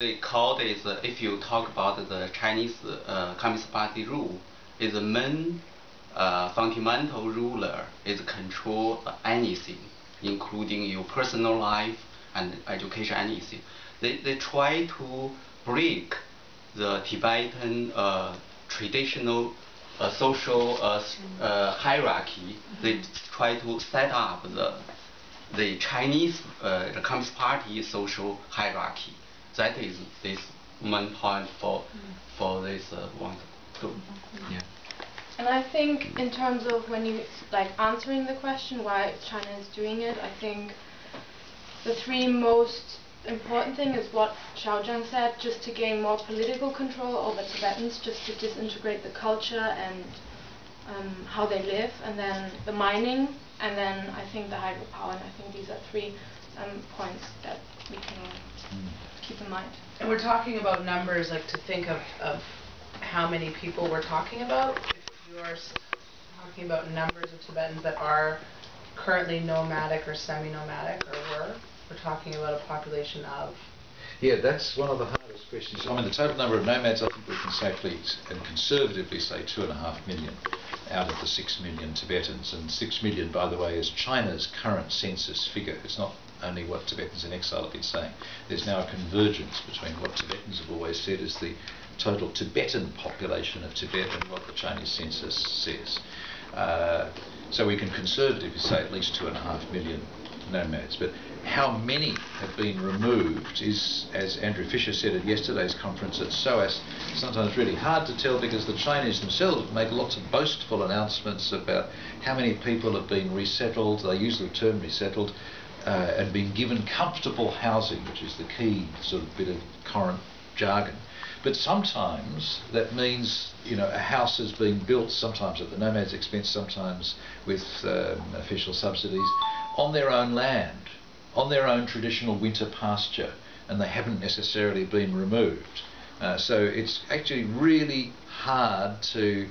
They call this, if you talk about the Chinese Communist Party rule, is the main fundamental ruler is control anything, including your personal life and education, anything. They try to break the Tibetan traditional social hierarchy. They try to set up the Chinese the Communist Party social hierarchy. That is this main point for this one. Yeah. And I think in terms of when you answering the question why China is doing it, I think the three most important thing is what Xiaozhang said, just to gain more political control over Tibetans, just to disintegrate the culture and how they live, and then the mining, and then I think the hydropower. And I think these are three points that we can keep in mind. And we're talking about numbers, like to think of how many people we're talking about. If you are talking about numbers of Tibetans that are currently nomadic or semi-nomadic, or we're talking about a population of... Yeah, that's one of the hardest questions. I mean, the total number of nomads, I think we can safely and conservatively say 2.5 million out of the 6 million Tibetans. And 6 million, by the way, is China's current census figure. It's not only what Tibetans in exile have been saying. There's now a convergence between what Tibetans have always said is the total Tibetan population of Tibet and what the Chinese census says. So we can conservatively say at least 2.5 million nomads. But how many have been removed is, as Andrew Fisher said at yesterday's conference at SOAS, sometimes really hard to tell, because the Chinese themselves make lots of boastful announcements about how many people have been resettled. They use the term resettled, and been given comfortable housing, which is the key sort of bit of current jargon. But sometimes that means, you know, a house has been built, sometimes at the nomad's expense, sometimes with official subsidies, on their own land, on their own traditional winter pasture, and they haven't necessarily been removed. So it's actually really hard to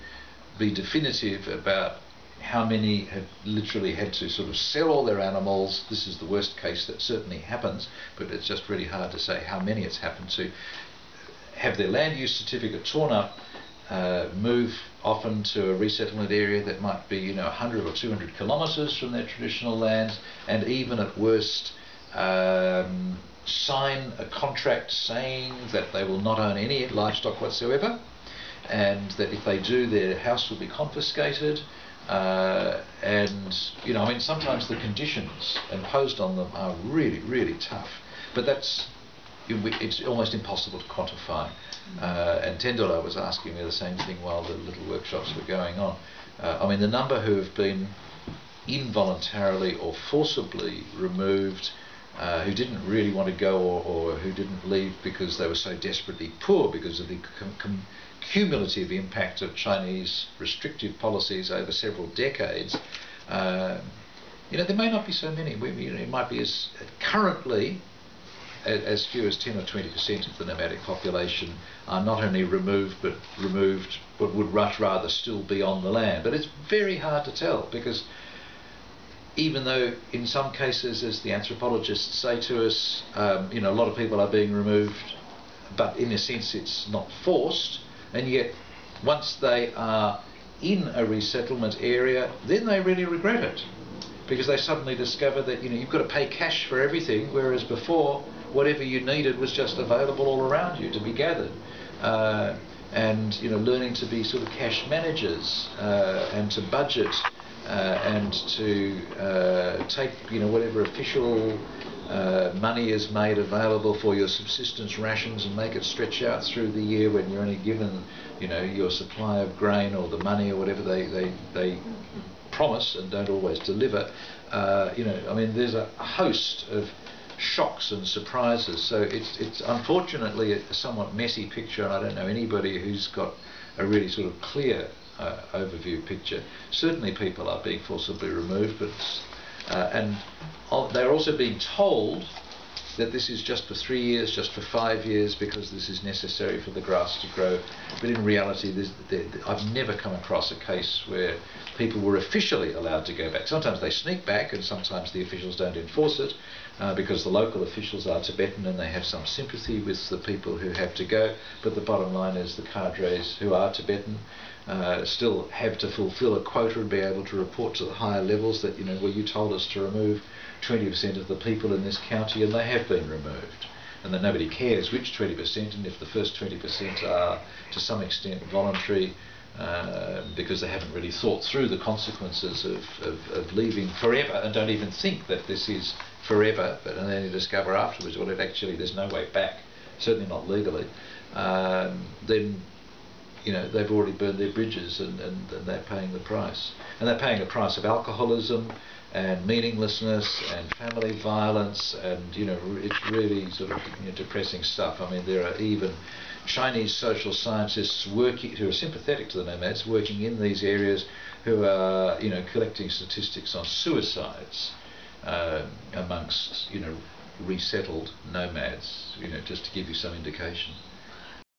be definitive about how many have literally had to sort of sell all their animals. This is the worst case that certainly happens, but it's just really hard to say how many it's happened to. Have their land use certificate torn up, move often to a resettlement area that might be, 100 or 200 kilometres from their traditional lands, and even at worst sign a contract saying that they will not own any livestock whatsoever, and that if they do, their house will be confiscated. Sometimes the conditions imposed on them are really, really tough. But it's almost impossible to quantify. And Tendola was asking me the same thing while the little workshops were going on. The number who have been involuntarily or forcibly removed, who didn't really want to go, or who didn't leave because they were so desperately poor because of the cumulative impact of Chinese restrictive policies over several decades, there may not be so many. It might be currently as few as 10 or 20% of the nomadic population are not only removed but would much rather still be on the land. But it's very hard to tell, because even though in some cases, as the anthropologists say to us, a lot of people are being removed, but in a sense it's not forced, and yet once they are in a resettlement area, then they really regret it, because they suddenly discover that you've got to pay cash for everything, whereas before whatever you needed was just available all around you to be gathered. And learning to be sort of cash managers, and to budget, and to take whatever official money is made available for your subsistence rations and make it stretch out through the year when you're only given your supply of grain or the money or whatever they promise and don't always deliver. There's a host of shocks and surprises. So it's unfortunately a somewhat messy picture, and I don't know anybody who's got a really sort of clear overview picture. Certainly people are being forcibly removed, but they're also being told that this is just for 3 years, just for 5 years, because this is necessary for the grass to grow. But in reality, I've never come across a case where people were officially allowed to go back. Sometimes they sneak back, and sometimes the officials don't enforce it. because the local officials are Tibetan and they have some sympathy with the people who have to go, but the bottom line is the cadres who are Tibetan still have to fulfill a quota and be able to report to the higher levels that, well, you told us to remove 20% of the people in this county, and they have been removed. And that nobody cares which 20%, and if the first 20% are to some extent voluntary, because they haven't really thought through the consequences of leaving forever and don't even think that this is forever, but and then you discover afterwards, well, there's no way back, certainly not legally, then they've already burned their bridges and they're paying the price. And they're paying the price of alcoholism and meaninglessness and family violence, and it's really sort of depressing stuff. I mean, there are even Chinese social scientists who are sympathetic to the nomads, working in these areas, who are collecting statistics on suicides amongst resettled nomads, just to give you some indication.